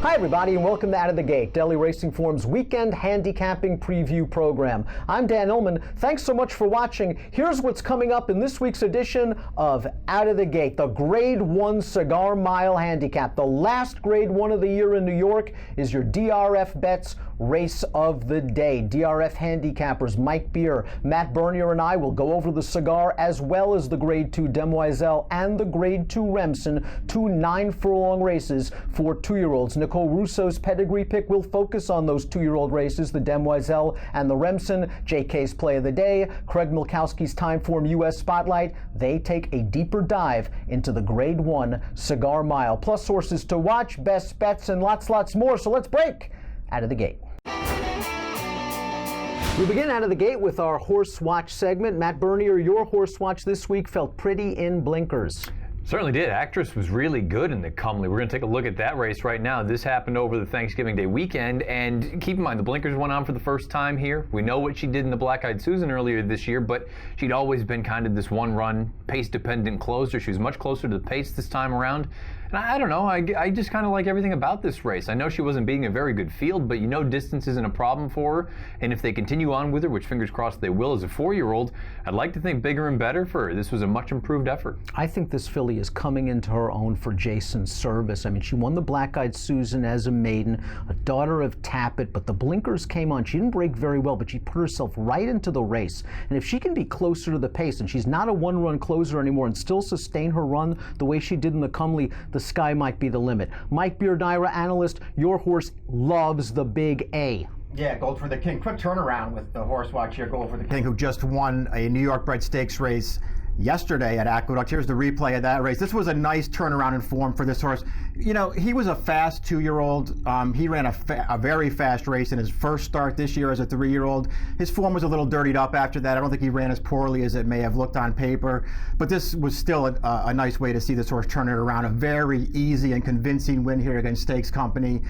Hi everybody and welcome to Out of the Gate, Daily Racing Form's weekend handicapping preview program. I'm Dan Illman. Thanks so much for watching. Here's what's coming up in this week's edition of Out of the Gate, the Grade 1 Cigar Mile Handicap. The last Grade 1 of the year in New York is your DRF Bets race of the day. DRF handicappers Mike Beer, Matt Bernier, and I will go over the cigar as well as the Grade 2 Demoiselles and the Grade 2 Remsen, two 9-furlong races for 2-year-olds. Nicole Russo's pedigree pick will focus on those 2-year-old races, the Demoiselles and the Remsen. JK's Play of the Day, Craig Milkowski's Timeform US Spotlight. They take a deeper dive into the Grade 1 Cigar Mile. Plus sources to watch, best bets, and lots more. So let's break Out of the Gate. We begin Out of the Gate with our Horse Watch segment. Matt Bernier, your Horse Watch this week felt pretty in blinkers. Certainly did. Actress was really good in the Comely. We're going to take a look at that race right now. This happened over the Thanksgiving Day weekend, and keep in mind, the blinkers went on for the first time here. We know what she did in the Black-Eyed Susan earlier this year, but she'd always been kind of this one-run, pace-dependent closer. She was much closer to the pace this time around. And I don't know, I just kind of like everything about this race. I know she wasn't beating a very good field, but you know distance isn't a problem for her. And if they continue on with her, which fingers crossed they will as a 4-year-old, I'd like to think bigger and better for her. This was a much improved effort. I think this filly is coming into her own for Jason's service. I mean, she won the Black-Eyed Susan as a maiden, a daughter of Tappet, but the blinkers came on. She didn't break very well, but she put herself right into the race. And if she can be closer to the pace, and she's not a one-run closer anymore, and still sustain her run the way she did in the Comely, the sky might be the limit. Mike Beer, NYRA analyst, your horse loves the big A. Yeah, Gold for the King. Quick turnaround with the Horse Watch here. Gold for the King, who just won a New York bred stakes race yesterday at Aqueduct. Here's the replay of that race. This was a nice turnaround in form for this horse. You know, he was a fast 2-year-old. He ran a very fast race in his first start this year as a 3-year-old. His form was a little dirtied up after that. I don't think he ran as poorly as it may have looked on paper, but this was still a nice way to see this horse turn it around. A very easy and convincing win here against Stakes Company.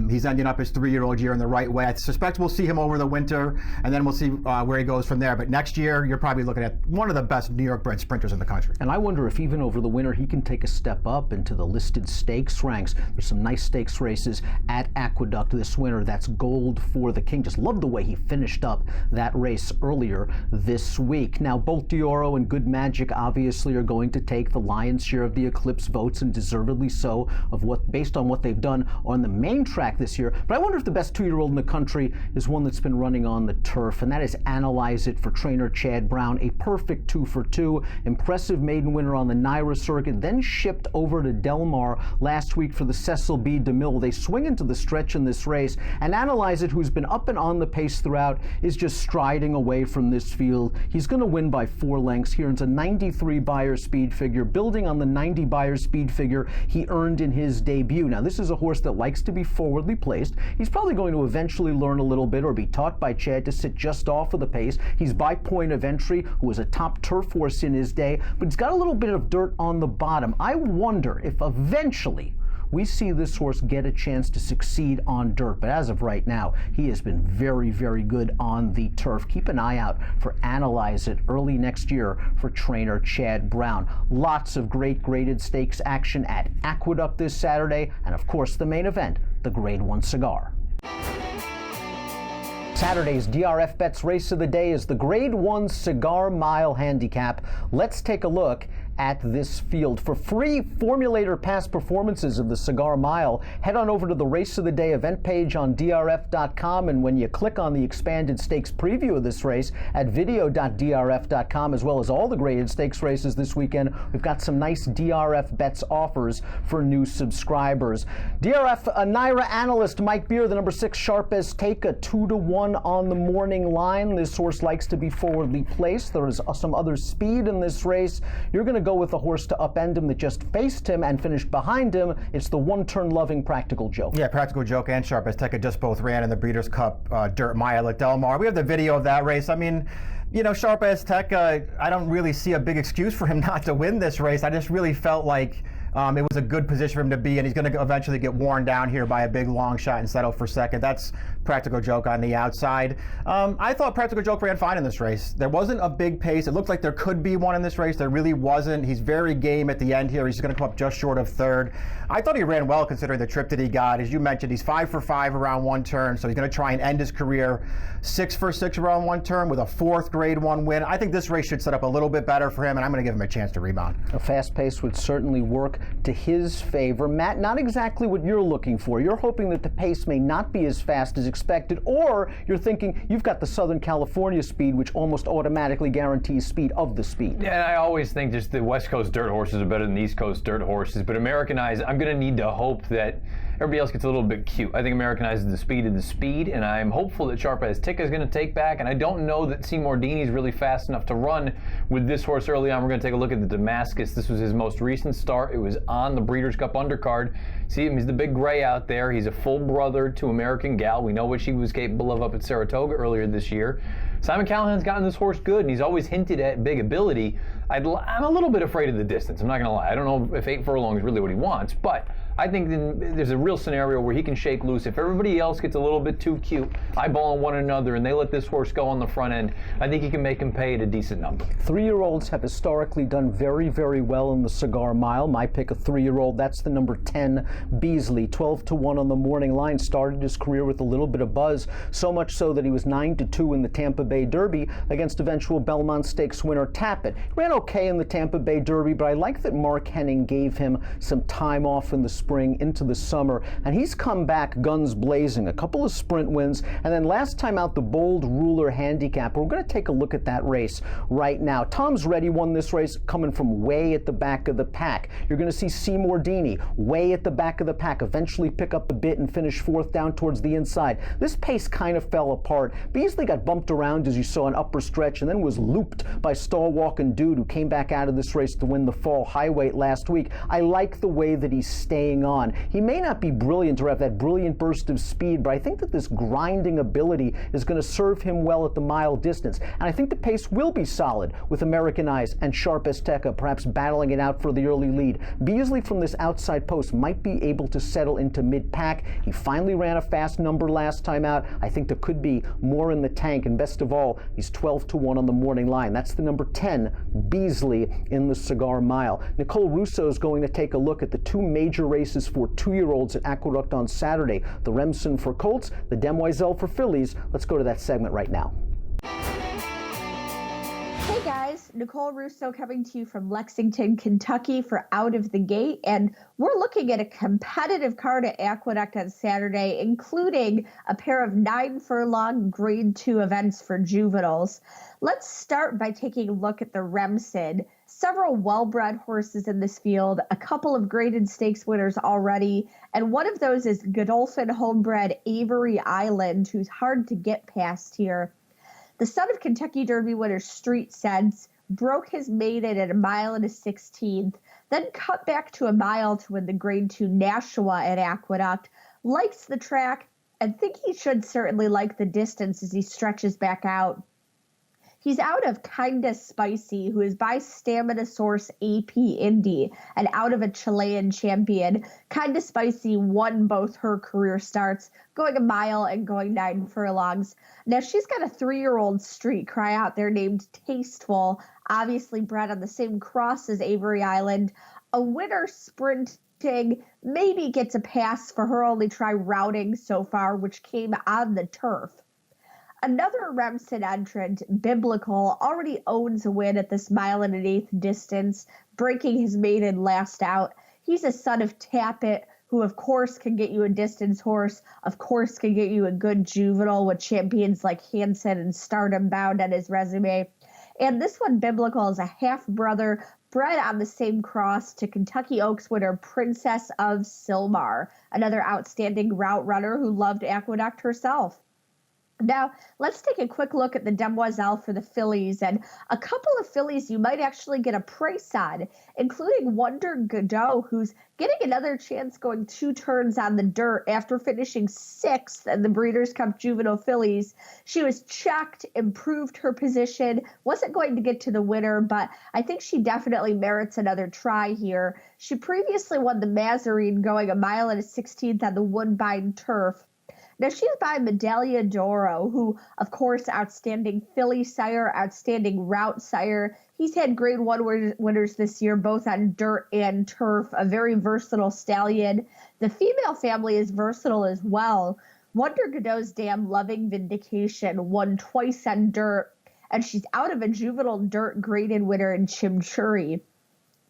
He's ending up his 3-year-old year in the right way. I suspect we'll see him over the winter, and then we'll see where he goes from there. But next year, you're probably looking at one of the best New York bred sprinters in the country. And I wonder if even over the winter he can take a step up into the listed stakes ranks. There's some nice stakes races at Aqueduct this winter. That's Gold for the King. Just love the way he finished up that race earlier this week. Now, both Dioro and Good Magic obviously are going to take the lion's share of the Eclipse votes, and deservedly so, based on what they've done on the main track this year. But I wonder if the best 2-year-old in the country is one that's been running on the turf, and that is Analyze It for trainer Chad Brown. A perfect 2 for 2. Impressive maiden winner on the NYRA circuit, then shipped over to Del Mar last week for the Cecil B. DeMille. They swing into the stretch in this race, and Analyze It, who's been up and on the pace throughout, is just striding away from this field. He's going to win by 4 lengths here. It's a 93 Beyer speed figure, building on the 90 Beyer speed figure he earned in his debut. Now, this is a horse that likes to be forwardly placed. He's probably going to eventually learn a little bit or be taught by Chad to sit just off of the pace. He's by Point of Entry, who was a top turf horse in his day, but he's got a little bit of dirt on the bottom. I wonder if eventually we see this horse get a chance to succeed on dirt, but as of right now, he has been very, very good on the turf. Keep an eye out for Analyze It early next year for trainer Chad Brown. Lots of great graded stakes action at Aqueduct this Saturday, and of course the main event, the Grade 1 Cigar. Saturday's DRF Bets race of the day is the Grade 1 Cigar Mile Handicap. Let's take a look at this field. For free formulator past performances of the Cigar Mile, head on over to the Race of the Day event page on DRF.com, and when you click on the expanded stakes preview of this race at video.drf.com, as well as all the graded stakes races this weekend, we've got some nice DRF Bets offers for new subscribers. DRF NYRA analyst Mike Beer, the number 6 Sharp Azteca, 2-1 on the morning line. This horse likes to be forwardly placed. There is some other speed in this race. You're going to go with the horse to upend him that just faced him and finished behind him. It's the one-turn loving Practical Joke. Yeah, Practical Joke and Sharp Azteca just both ran in the Breeders' Cup Dirt Mile at Del Mar. We have the video of that race. I mean, you know, Sharp Azteca, I don't really see a big excuse for him not to win this race. I just really felt like It was a good position for him to be in. He's going to eventually get worn down here by a big long shot and settle for second. That's Practical Joke on the outside. I thought Practical Joke ran fine in this race. There wasn't a big pace. It looked like there could be one in this race. There really wasn't. He's very game at the end here. He's going to come up just short of third. I thought he ran well considering the trip that he got. As you mentioned, he's 5 for 5 around one turn, so he's going to try and end his career 6 for 6 around one turn with a 4th Grade 1 win. I think this race should set up a little bit better for him, and I'm going to give him a chance to rebound. A fast pace would certainly work to his favor. Matt, not exactly what you're looking for. You're hoping that the pace may not be as fast as expected, or you're thinking you've got the Southern California speed, which almost automatically guarantees speed of the speed. Yeah, and I always think just the West Coast dirt horses are better than the East Coast dirt horses, but Americanized, I'm going to need to hope that everybody else gets a little bit cute. I think Americanized is the speed, and I'm hopeful that Sharp Azteca is going to take back, and I don't know that Seymour Deeney is really fast enough to run with this horse early on. We're going to take a look at the Damascus. This was his most recent start. It was on the Breeders' Cup undercard. See him, he's the big gray out there. He's a full brother to American Gal. We know what she was capable of up at Saratoga earlier this year. Simon Callahan's gotten this horse good, and he's always hinted at big ability. I'm a little bit afraid of the distance. I'm not going to lie. I don't know if 8 furlongs is really what he wants, but I think there's a real scenario where he can shake loose. If everybody else gets a little bit too cute, eyeballing one another, and they let this horse go on the front end, I think he can make him pay at a decent number. 3-year-olds have historically done very, very well in the Cigar Mile. My pick, a 3-year-old, that's the number 10, Beasley. 12-1 on the morning line. Started his career with a little bit of buzz, so much so that he was 9-2 in the Tampa Bay Derby against eventual Belmont Stakes winner Tapit. He ran okay in the Tampa Bay Derby, but I like that Mark Henning gave him some time off in the spring into the summer, and he's come back guns blazing. A couple of sprint wins, and then last time out, the Bold Ruler Handicap. We're going to take a look at that race right now. Tom's Ready won this race coming from way at the back of the pack. You're going to see Seymour Deeney way at the back of the pack, eventually pick up a bit and finish 4th down towards the inside. This pace kind of fell apart. Beasley got bumped around, as you saw, an upper stretch, and then was looped by Stalwalking Dude, who came back out of this race to win the fall highweight last week. I like the way that he's staying on. He may not be brilliant or have that brilliant burst of speed, but I think that this grinding ability is going to serve him well at the mile distance. And I think the pace will be solid with Americanized and Sharp Azteca perhaps battling it out for the early lead. Beasley from this outside post might be able to settle into mid-pack. He finally ran a fast number last time out. I think there could be more in the tank, and best of all, he's 12-1 on the morning line. That's the number 10, Beasley, in the Cigar Mile. Nicole Russo is going to take a look at the 2 major races for 2-year-olds at Aqueduct on Saturday. The Remsen for Colts, the Demoiselles for fillies. Let's go to that segment right now. Hey guys, Nicole Russo coming to you from Lexington, Kentucky for Out of the Gate, and we're looking at a competitive card at Aqueduct on Saturday, including a pair of 9 furlong Grade 2 events for juveniles. Let's start by taking a look at the Remsen. Several well-bred horses in this field, a couple of graded stakes winners already, and one of those is Godolphin homebred Avery Island, who's hard to get past here. The son of Kentucky Derby winner Street Sense broke his maiden at 1 1/16, then cut back to 1 mile to win the Grade 2 Nashua at Aqueduct, likes the track, and think he should certainly like the distance as he stretches back out. He's out of Kinda Spicy, who is by Stamina Source AP Indy, and out of a Chilean champion. Kinda Spicy won both her career starts, going 1 mile and going 9 furlongs. Now, she's got a 3-year-old street cry out there named Tasteful, obviously bred on the same cross as Avery Island. A winner sprinting maybe gets a pass for her only try routing so far, which came on the turf. Another Remsen entrant, Biblical, already owns a win at this 1 1/8 distance, breaking his maiden last out. He's a son of Tapit, who of course can get you a distance horse, of course can get you a good juvenile with champions like Hansen and Stardom Bound on his resume. And this one, Biblical, is a half-brother bred on the same cross to Kentucky Oaks winner Princess of Silmar, another outstanding route runner who loved Aqueduct herself. Now, let's take a quick look at the Demoiselles for the fillies, and a couple of fillies you might actually get a price on, including Wonder Godot, who's getting another chance going 2 turns on the dirt after finishing 6th in the Breeders' Cup Juvenile Fillies. She was checked, improved her position, wasn't going to get to the winner, but I think she definitely merits another try here. She previously won the Mazarine going 1 mile and a 16th on the Woodbine turf. Now, she's by Medaglia d'Oro, who, of course, outstanding filly sire, outstanding route sire. He's had Grade 1 winners this year, both on dirt and turf, a very versatile stallion. The female family is versatile as well. Wonder Godot's Damn Loving Vindication won twice on dirt, and she's out of a juvenile dirt graded winner in Chimchurri.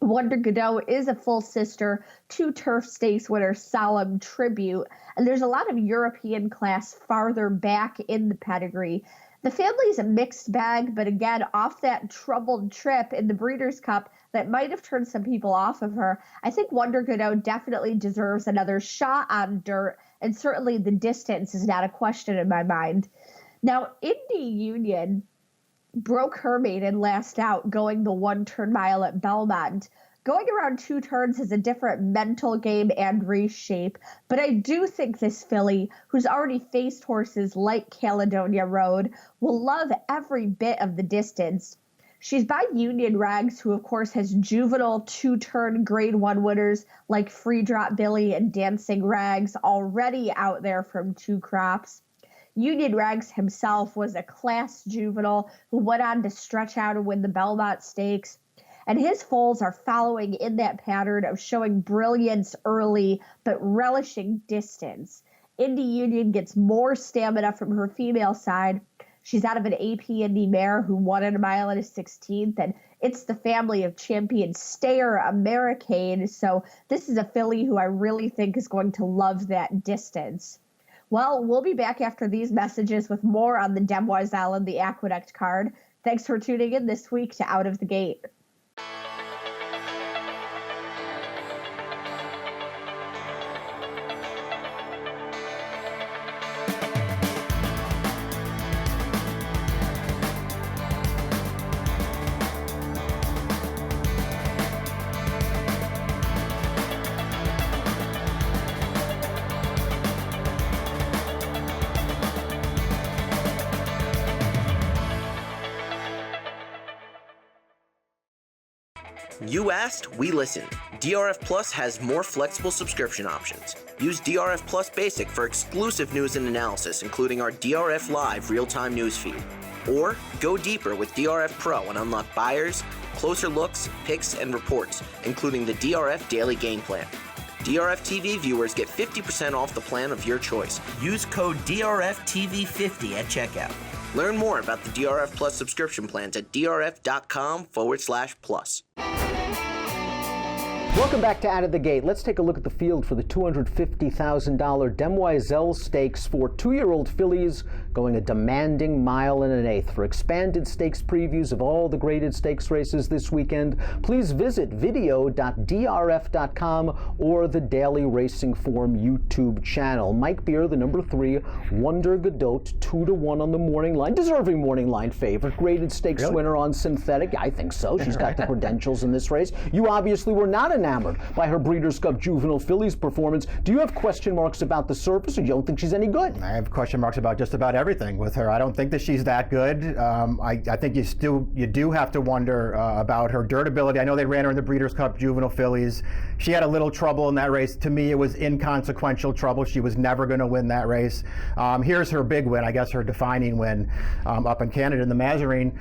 Wonder Godot is a full sister to Turf Stakes winner Solemn Tribute, and there's a lot of European class farther back in the pedigree. The family's a mixed bag, but again, off that troubled trip in the Breeders' Cup that might have turned some people off of her, I think Wonder Godot definitely deserves another shot on dirt, and certainly the distance is not a question in my mind. Now, Indy Union broke her maiden last out going the 1 turn mile at Belmont. Going around 2 turns is a different mental game and race shape, but I do think this filly, who's already faced horses like Caledonia Road, will love every bit of the distance. She's by Union Rags, who of course has juvenile 2-turn Grade 1 winners like Free Drop Billy and Dancing Rags already out there from 2 crops. Union Rags himself was a class juvenile who went on to stretch out and win the Belmont Stakes. And his foals are following in that pattern of showing brilliance early, but relishing distance. Indy Union gets more stamina from her female side. She's out of an AP Indy mare who won in 1 mile and a 16th, and it's the family of champion Stayer Americain. So this is a filly who I really think is going to love that distance. Well, we'll be back after these messages with more on the Demoiselles and the Aqueduct card. Thanks for tuning in this week to Out of the Gate. You asked, we listened. DRF Plus has more flexible subscription options. Use DRF Plus Basic for exclusive news and analysis, including our DRF Live real-time news feed. Or go deeper with DRF Pro and unlock buyers, closer looks, picks, and reports, including the DRF Daily Game Plan. DRF TV viewers get 50% off the plan of your choice. Use code DRFTV50 at checkout. Learn more about the DRF Plus subscription plans at drf.com/plus. Welcome back to Out of the Gate. Let's take a look at the field for the $250,000 Demoiselles Stakes for 2-year-old fillies going a demanding 1 mile and an 1/8. For expanded stakes previews of all the graded stakes races this weekend, please visit video.drf.com or the Daily Racing Form YouTube channel. Mike Beer, the number 3, Wonder Godot, 2-1 on the morning line. Deserving morning line favorite. Graded stakes winner on synthetic. I think so. She's got the credentials in this race. You obviously were not enamored by her Breeders' Cup Juvenile Fillies performance. Do you have question marks about the surface, or you don't think she's any good? I have question marks about just about everything with her. I don't think that she's that good. I think you do have to wonder about her dirtability. I know they ran her in the Breeders' Cup Juvenile Fillies. She had a little trouble in that race. To me, it was inconsequential trouble. She was never going to win that race. Here's her big win, I guess her defining win up in Canada in the Mazarine.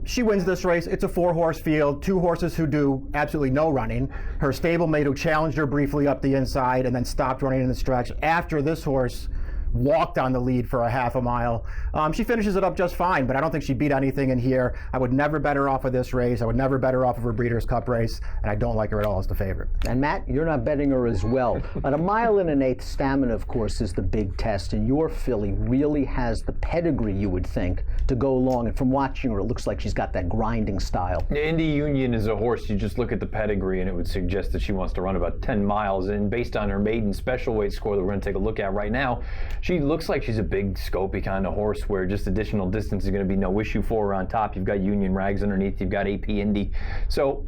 She wins this race. It's a 4-horse field, 2 horses who do absolutely no running. Her stablemate who challenged her briefly up the inside and then stopped running in the stretch after this horse walked on the lead for a half a mile. She finishes it up just fine, but I don't think she beat anything in here. I would never bet her off of this race. I would never bet her off of her Breeders' Cup race, and I don't like her at all as the favorite. And Matt, you're not betting her as well. But 1 mile and an 1/8 stamina, of course, is the big test, and your filly really has the pedigree, you would think, to go along. And from watching her, it looks like she's got that grinding style. Indy Union is a horse, you just look at the pedigree, and it would suggest that she wants to run about 10 miles. And based on her maiden special weight score that we're going to take a look at right now, She looks like she's a big, scopy kind of horse where just additional distance is going to be no issue for her on top. You've got Union Rags underneath. You've got AP Indy. So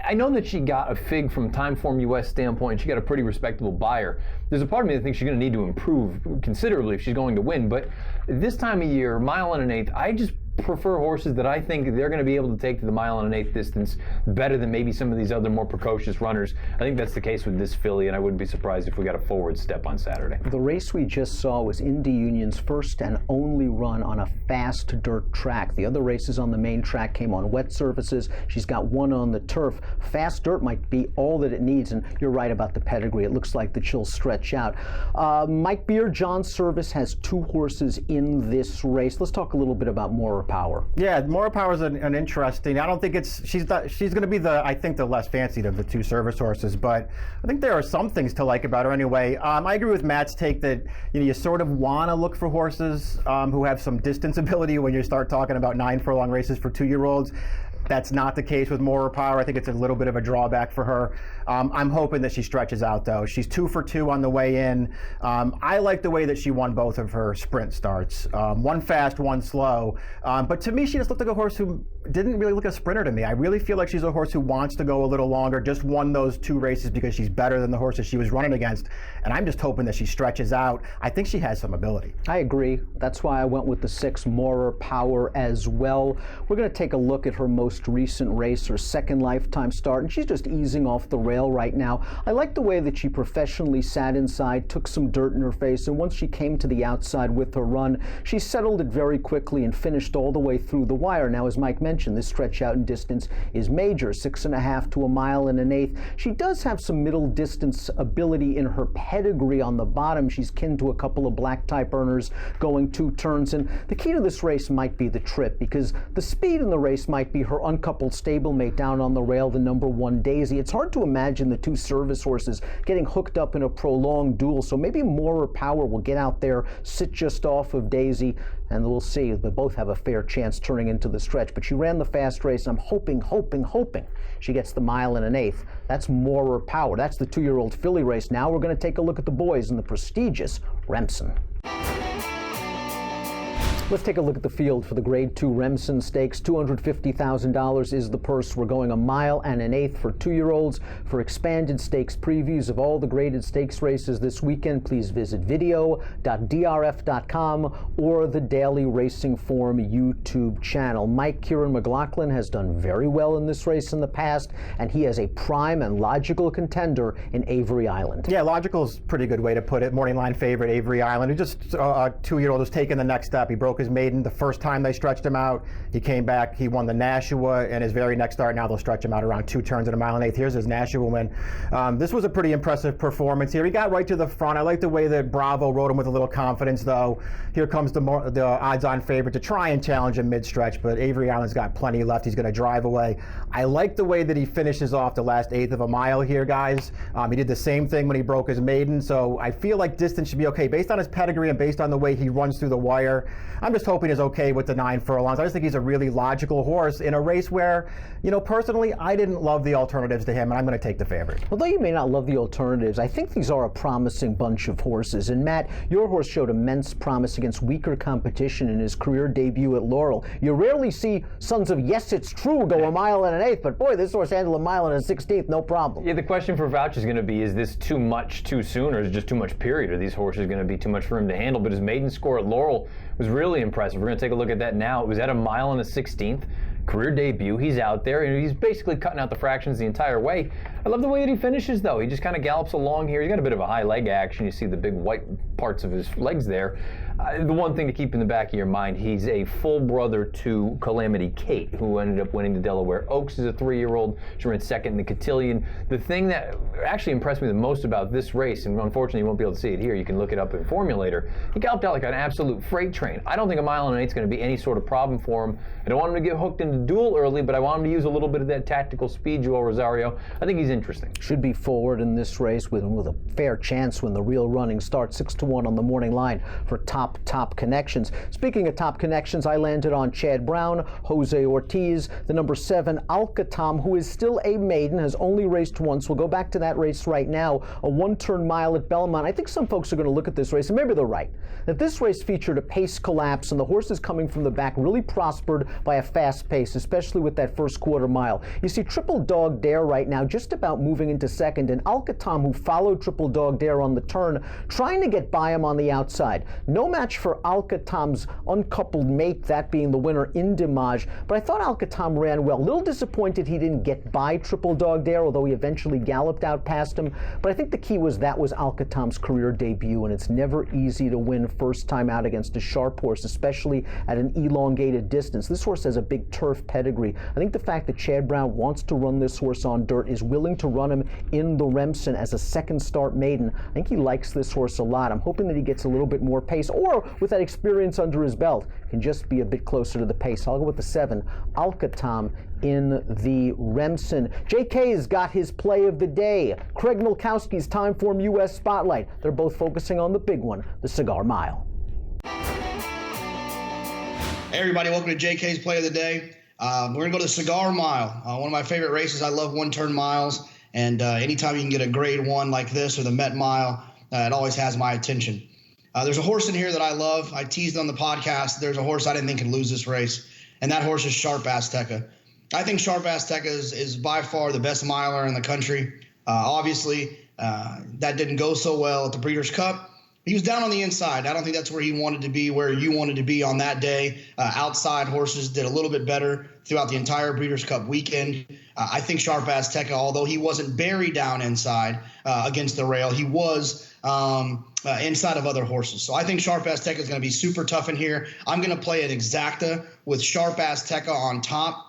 I know that she got a fig from Timeform US standpoint. She got a pretty respectable buyer. There's a part of me that thinks she's going to need to improve considerably if she's going to win. But this time of year, mile and an eighth, I just prefer horses that I think they're going to be able to take to the mile and an eighth distance better than maybe some of these other more precocious runners. I think that's the case with this filly, and I wouldn't be surprised if we got a forward step on Saturday. The race we just saw was Indy Union's first and only run on a fast dirt track. The other races on the main track came on wet surfaces. She's got one on the turf. Fast dirt might be all that it needs, and you're right about the pedigree. It looks like that she'll stretch out. Mike Beer, John Service has two horses in this race. Let's talk a little bit about More Power. Yeah, More Power is an interesting. I don't think she's going to be I think the less fancied of the two Service horses, but I think there are some things to like about her anyway. I agree with Matt's take that you sort of want to look for horses who have some distance ability when you start talking about 9 furlong races for 2-year-olds. That's not the case with More Power. I think it's a little bit of a drawback for her. I'm hoping that she stretches out, though. She's 2 for 2 on the way in. I like the way that she won both of her sprint starts. One fast, one slow. But to me, she just looked like a horse who didn't really look a sprinter to me. I really feel like she's a horse who wants to go a little longer, just won those 2 races because she's better than the horses she was running against. And I'm just hoping that she stretches out. I think she has some ability. I agree. That's why I went with the 6 More Power as well. We're going to take a look at her most recent race, her second lifetime start, and she's just easing off the rail right now. I like the way that she professionally sat inside, took some dirt in her face, and once she came to the outside with her run, she settled it very quickly and finished all the way through the wire. Now, as Mike mentioned, this stretch out in distance is major, 6.5 to a mile and an eighth. She does have some middle distance ability in her pedigree on the bottom. She's kin to a couple of black type earners going 2 turns, and the key to this race might be the trip, because the speed in the race might be her uncoupled stablemate down on the rail, the number 1 Daisy. It's hard to imagine the 2 Service horses getting hooked up in a prolonged duel, so maybe More Power will get out there, sit just off of Daisy, and we'll see. They both have a fair chance turning into the stretch, but she ran the fast race. I'm hoping she gets the mile and an eighth. That's More Power. That's the 2-year-old filly race. Now we're going to take a look at the boys in the prestigious Remsen. Let's take a look at the field for the Grade 2 Remsen Stakes. $250,000 is the purse. We're going a mile and an eighth for 2-year-olds. For expanded stakes previews of all the graded stakes races this weekend, please visit video.drf.com or the Daily Racing Form YouTube channel. Mike Kieran McLaughlin has done very well in this race in the past, and he has a prime and logical contender in Avery Island. Yeah, logical is a pretty good way to put it. Morning line favorite, Avery Island, who just a 2-year-old who's taken the next step. He broke his maiden the first time they stretched him out. He came back, he won the Nashua, and his very next start, now they'll stretch him out around 2 turns at a mile and eighth. Here's his Nashua win. This was a pretty impressive performance here. He got right to the front. I like the way that Bravo rode him with a little confidence, though. Here comes the odds-on favorite to try and challenge him mid-stretch, but Avery Island's got plenty left. He's going to drive away. I like the way that he finishes off the last eighth of a mile here, guys. He did the same thing when he broke his maiden, so I feel like distance should be okay. Based on his pedigree and based on the way he runs through the wire, I'm just hoping is okay with the 9 furlongs. I just think he's a really logical horse in a race where, personally, I didn't love the alternatives to him, and I'm going to take the favorite. Although you may not love the alternatives, I think these are a promising bunch of horses. And Matt, your horse showed immense promise against weaker competition in his career debut at Laurel. You rarely see sons of Yes It's True go a mile and an eighth, but boy, this horse handled a mile and a 16th, no problem. Yeah, the question for Vouch is going to be, is this too much too soon, or is it just too much period? Are these horses going to be too much for him to handle? But his maiden score at Laurel was really impressive. We're going to take a look at that now. It was at a mile and a 16th. Career debut. He's out there, and he's basically cutting out the fractions the entire way. I love the way that he finishes, though. He just kind of gallops along here. He's got a bit of a high leg action. You see the big white parts of his legs there. The one thing to keep in the back of your mind, he's a full brother to Calamity Kate, who ended up winning the Delaware Oaks as a 3-year-old. She ran second in the Cotillion. The thing that actually impressed me the most about this race, and unfortunately you won't be able to see it here, you can look it up in Formulator, he galloped out like an absolute freight train. I don't think a mile and an eighth is going to be any sort of problem for him. I don't want him to get hooked into duel early, but I want him to use a little bit of that tactical speed, Joel Rosario. I think he's in interesting. Should be forward in this race with a fair chance when the real running starts. 6-1 on the morning line for top connections. Speaking of top connections, I landed on Chad Brown, Jose Ortiz, the number 7 Alcatam, who is still a maiden, has only raced once. We'll go back to that race right now. A one-turn mile at Belmont. I think some folks are going to look at this race, and maybe they're right, that this race featured a pace collapse, and the horses coming from the back really prospered by a fast pace, especially with that first quarter mile. You see Triple Dog Dare right now just about moving into second, and Alcatam, who followed Triple Dog Dare on the turn, trying to get by him on the outside. No match for Alcatam's uncoupled mate, that being the winner in Dimage, but I thought Alcatam ran well. A little disappointed he didn't get by Triple Dog Dare, although he eventually galloped out past him, but I think the key was that was Alcatam's career debut, and it's never easy to win first time out against a sharp horse, especially at an elongated distance. This horse has a big turf pedigree. I think the fact that Chad Brown wants to run this horse on dirt, is willing to run him in the Remsen as a second start maiden, I think he likes this horse a lot. I'm hoping that he gets a little bit more pace, or with that experience under his belt, can just be a bit closer to the pace. I'll go with the 7, Alcatam, in the Remsen. JK's got his play of the day. Craig Milkowski's Timeform US Spotlight. They're both focusing on the big one, the Cigar Mile. Hey everybody, welcome to JK's Play of the Day. We're going to go to the Cigar Mile, one of my favorite races. I love one-turn miles, and anytime you can get a grade 1 like this or the Met Mile, it always has my attention. There's a horse in here that I love. I teased on the podcast. There's a horse I didn't think could lose this race, and that horse is Sharp Azteca. I think Sharp Azteca is by far the best miler in the country. Obviously, that didn't go so well at the Breeders' Cup. He was down on the inside. I don't think that's where he wanted to be, where you wanted to be on that day. Outside horses did a little bit better throughout the entire Breeders' Cup weekend. I think Sharp Azteca, although he wasn't buried down inside against the rail, he was inside of other horses. So I think Sharp Azteca is going to be super tough in here. I'm going to play an exacta with Sharp Azteca on top,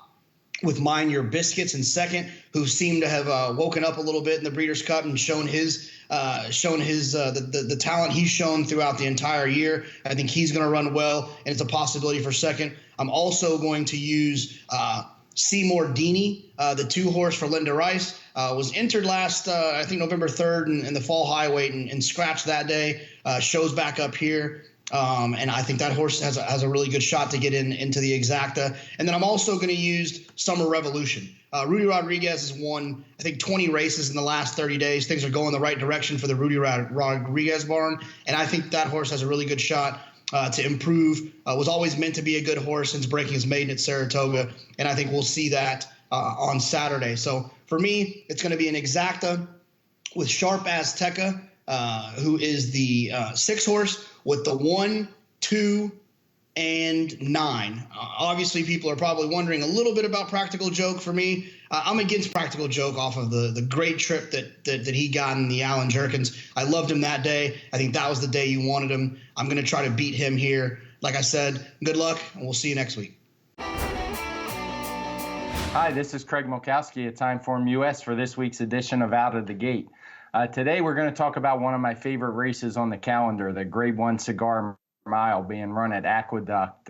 with Mind Your Biscuits in second, who seemed to have woken up a little bit in the Breeders' Cup and shown the talent he's shown throughout the entire year. I think he's going to run well, and it's a possibility for second. I'm also going to use Seymour Deeney, the 2-horse for Linda Rice. Was entered last, I think, November 3rd in the fall highweight and scratched that day. Shows back up here. And I think that horse has a really good shot to get into the exacta. And then I'm also going to use Summer Revolution. Rudy Rodriguez has won, I think, 20 races in the last 30 days. Things are going the right direction for the Rudy Rodriguez barn. And I think that horse has a really good shot to improve. Was always meant to be a good horse since breaking his maiden at Saratoga. And I think we'll see that on Saturday. So for me, it's going to be an exacta with Sharp Azteca, who is the 6-horse, with the 1, 2, and 9. Obviously, people are probably wondering a little bit about Practical Joke. For me, I'm against Practical Joke off of the great trip that he got in the Allen Jerkins. I loved him that day. I think that was the day you wanted him. I'm going to try to beat him here. Like I said, good luck, and we'll see you next week. Hi, this is Craig Milkowski at Timeform US for this week's edition of Out of the Gate. Today we're going to talk about one of my favorite races on the calendar, the Grade 1 Cigar Mile being run at Aqueduct.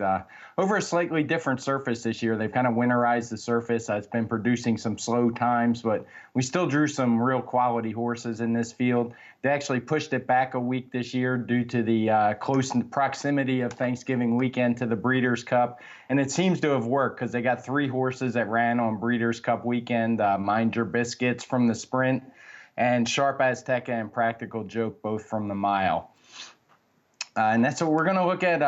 Over a slightly different surface this year. They've kind of winterized the surface. It's been producing some slow times, but we still drew some real quality horses in this field. They actually pushed it back a week this year due to the close proximity of Thanksgiving weekend to the Breeders' Cup, and it seems to have worked because they got 3 horses that ran on Breeders' Cup weekend, Mind Your Biscuits from the Sprint, and Sharp Azteca and Practical Joke, both from the mile. And that's what we're going to look at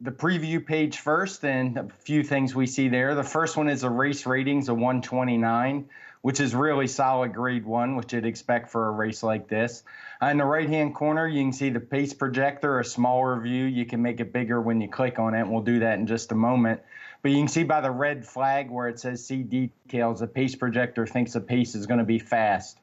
the preview page first, and a few things we see there. The first one is the race ratings of 129, which is really solid grade 1, which you'd expect for a race like this. In the right-hand corner, you can see the pace projector, a smaller view. You can make it bigger when you click on it, and we'll do that in just a moment. But you can see by the red flag where it says see details, the pace projector thinks the pace is going to be fast.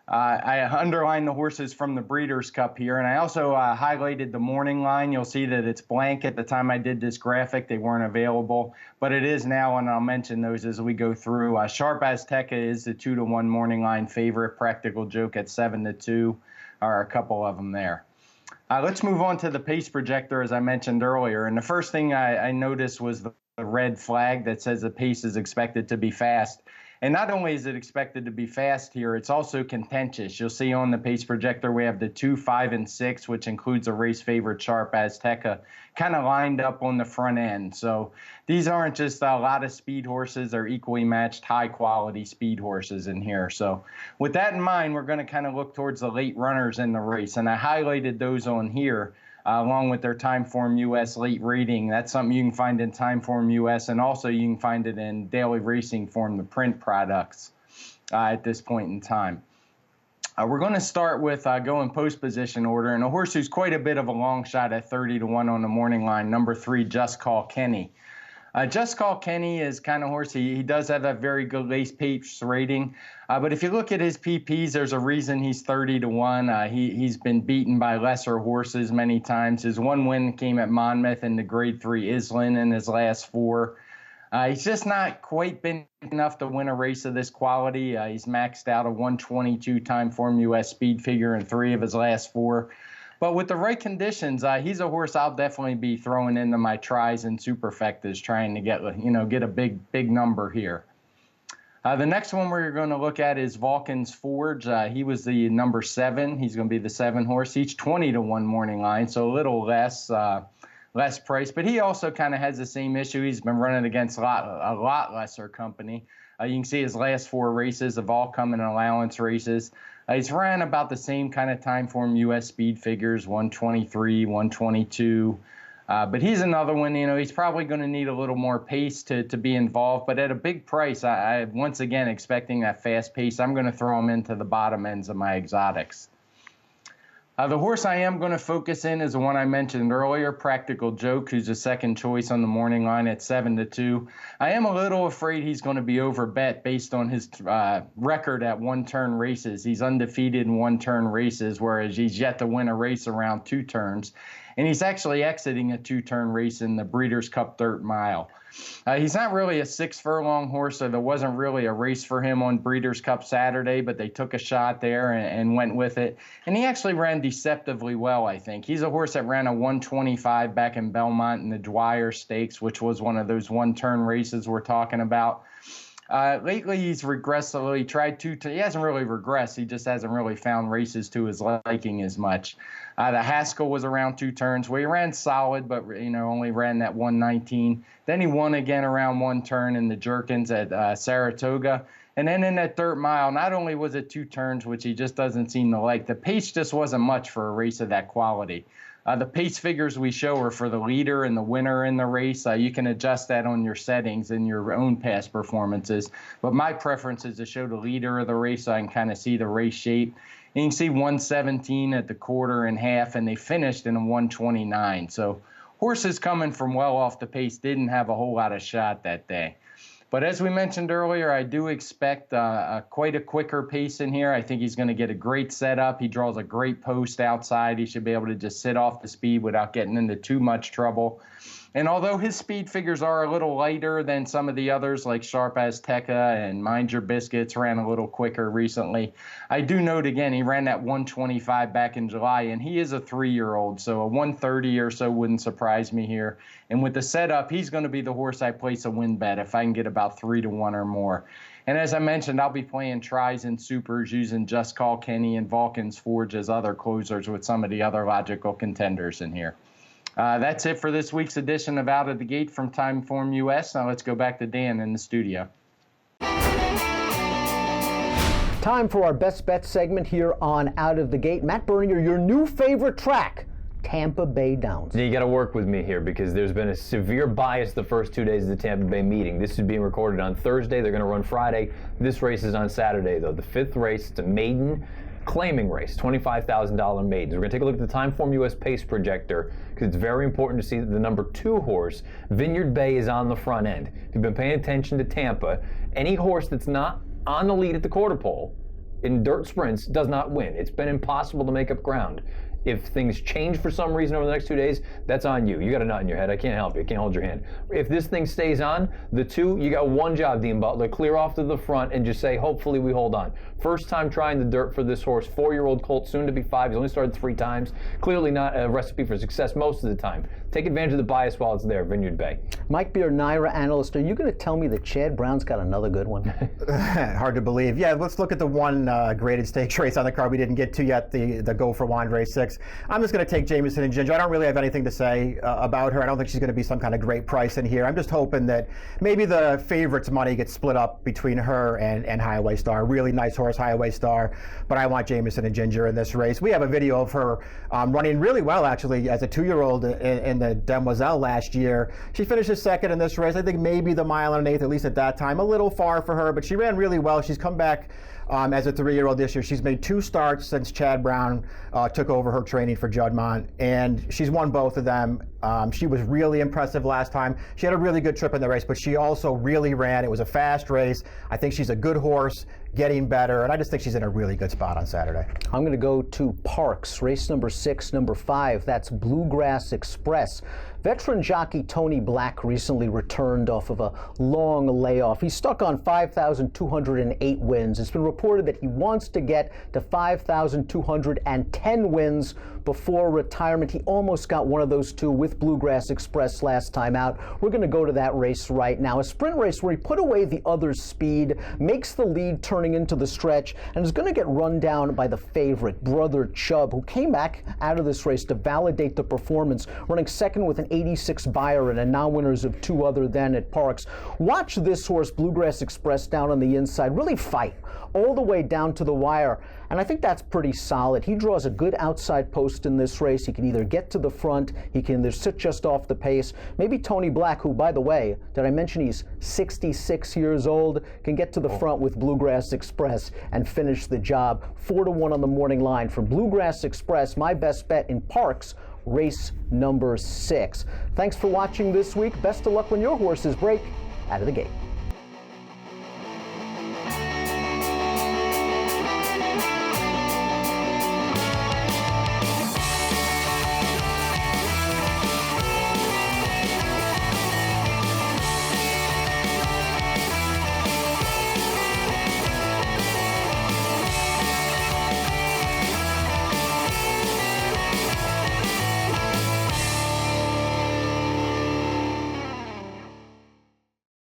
I underlined the horses from the Breeders' Cup here, and I also highlighted the morning line. You'll see that it's blank at the time I did this graphic. They weren't available, but it is now, and I'll mention those as we go through. Sharp Azteca is the 2-1 morning line favorite. Practical Joke at 7-2 are a couple of them there. Let's move on to the pace projector, as I mentioned earlier. And the first thing I noticed was the red flag that says the pace is expected to be fast. And not only is it expected to be fast here, it's also contentious. You'll see on the pace projector we have the 2, 5, and 6, which includes a race favorite Sharp Azteca, kind of lined up on the front end. So these aren't just a lot of speed horses. They're equally matched, high-quality speed horses in here. So with that in mind, we're going to kind of look towards the late runners in the race. And I highlighted those on here. Along with their Timeform US late rating. That's something you can find in Timeform US, and also you can find it in Daily Racing Form, the print products at this point in time. We're going to start with going post position order, and a horse who's quite a bit of a long shot at 30-1 on the morning line, number 3, Just Call Kenny. Just Call Kenny is kind of horse. He does have that very good race pace rating. But if you look at his PPs, there's a reason he's 30-1. He's been beaten by lesser horses many times. His one win came at Monmouth and the Grade 3 Islin in his last 4. He's just not quite been enough to win a race of this quality. He's maxed out a 122 Timeform US speed figure in 3 of his last 4. But with the right conditions, he's a horse I'll definitely be throwing into my tries and superfectas, trying to get a big number here. The next one we're going to look at is Vulcan's Forge. He was the number 7. He's going to be the 7 horse. He's 20-1 morning line, so a little less price. But he also kind of has the same issue. He's been running against a lot lesser company. You can see his last 4 races have all come in allowance races. He's ran about the same kind of Timeform US speed figures, 123, 122. But he's another one, he's probably going to need a little more pace to be involved. But at a big price, I once again expecting that fast pace. I'm going to throw him into the bottom ends of my exotics. The horse I am going to focus in is the one I mentioned earlier, Practical Joke, who's a second choice on the morning line at 7-2. I am a little afraid he's going to be overbet based on his record at one-turn races. He's undefeated in one-turn races, whereas he's yet to win a race around 2 turns. And he's actually exiting a 2-turn race in the Breeders' Cup Dirt Mile. He's not really a 6-furlong horse, so there wasn't really a race for him on Breeders' Cup Saturday, but they took a shot there and went with it. And he actually ran deceptively well, I think. He's a horse that ran a 125 back in Belmont in the Dwyer Stakes, which was one of those one-turn races we're talking about. Lately, he's regressed a little. He tried he hasn't really regressed. He just hasn't really found races to his liking as much. The Haskell was around 2 turns where he ran solid, but only ran that 119. Then he won again around 1 turn in the Jerkins at Saratoga. And then in that Dirt Mile, not only was it 2 turns, which he just doesn't seem to like, the pace just wasn't much for a race of that quality. The pace figures we show are for the leader and the winner in the race. You can adjust that on your settings in your own past performances. But my preference is to show the leader of the race so I can kind of see the race shape. And you can see 117 at the quarter and half, and they finished in a 129. So horses coming from well off the pace didn't have a whole lot of shot that day. But as we mentioned earlier, I do expect quite a quicker pace in here. I think he's going to get a great setup. He draws a great post outside. He should be able to just sit off the speed without getting into too much trouble. And although his speed figures are a little lighter than some of the others like Sharp Azteca and Mind Your Biscuits ran a little quicker recently, I do note again he ran that 125 back in July, and he is a 3-year-old, so a 130 or so wouldn't surprise me here. And with the setup, he's going to be the horse I place a win bet if I can get about 3-1 or more. And as I mentioned, I'll be playing tries and supers using Just Call Kenny and Vulcan's Forge as other closers with some of the other logical contenders in here. That's it for this week's edition of Out of the Gate from Timeform US. Now let's go back to Dan in the studio. Time for our best bet segment here on Out of the Gate. Matt Bernier, your new favorite track, Tampa Bay Downs. You got to work with me here because there's been a severe bias the first 2 days of the Tampa Bay meeting. This is being recorded on Thursday. They're going to run Friday. This race is on Saturday, though. The 5th race, it's a maiden claiming race, $25,000 maidens. We're going to take a look at the Timeform US pace projector because it's very important to see that the number 2 horse, Vineyard Bay, is on the front end. If you've been paying attention to Tampa, any horse that's not on the lead at the quarter pole in dirt sprints does not win. It's been impossible to make up ground. If things change for some reason over the next 2 days, that's on you. You got a nut in your head. I can't help you. I can't hold your hand. If this thing stays on, the two, you got one job, Dean Butler. Clear off to the front and just say, hopefully we hold on. First time trying the dirt for this horse. 4-year-old colt, soon to be 5. He's only started 3 times. Clearly not a recipe for success most of the time. Take advantage of the bias while it's there, Vineyard Bay. Mike Beer, Naira analyst, are you going to tell me that Chad Brown's got another good one? Hard to believe. Yeah, let's look at the one graded stakes race on the card we didn't get to yet, the Go for Wand race 6. I'm just going to take Jamison and Ginger. I don't really have anything to say about her. I don't think she's going to be some kind of great price in here. I'm just hoping that maybe the favorites' money gets split up between her and Highway Star. Really nice horse, Highway Star, but I want Jamison and Ginger in this race. We have a video of her running really well, actually, as a 2-year-old in the Demoiselles last year. She finishes second in this race. I think maybe the mile and an eighth, at least at that time. A little far for her, but she ran really well. She's come back as a 3-year-old this year. She's made 2 starts since Chad Brown took over her training for Juddmonte, and she's won both of them. She was really impressive last time. She had a really good trip in the race, but she also really ran. It was a fast race. I think she's a good horse, getting better, and I just think she's in a really good spot on Saturday. I'm going to go to Parks, race number 6, number 5. That's Bluegrass Express. Veteran jockey Tony Black recently returned off of a long layoff. He's stuck on 5,208 wins. It's been reported that he wants to get to 5,210 wins before retirement. He almost got one of those 2 with Bluegrass Express last time out. We're going to go to that race right now. A sprint race where he put away the other's speed, makes the lead turning into the stretch, and is going to get run down by the favorite, Brother Chubb, who came back out of this race to validate the performance, running second with an 86 buyer and a non-winners of 2 other than at Parks. Watch this horse, Bluegrass Express, down on the inside, really fight all the way down to the wire, and I think that's pretty solid. He draws a good outside post in this race. He can either get to the front, he can either sit just off the pace. Maybe Tony Black, who, by the way, did I mention he's 66 years old, can get to the front with Bluegrass Express and finish the job. 4-1 on the morning line for Bluegrass Express, my best bet in Parks, race number 6. Thanks for watching this week. Best of luck when your horses break out of the gate.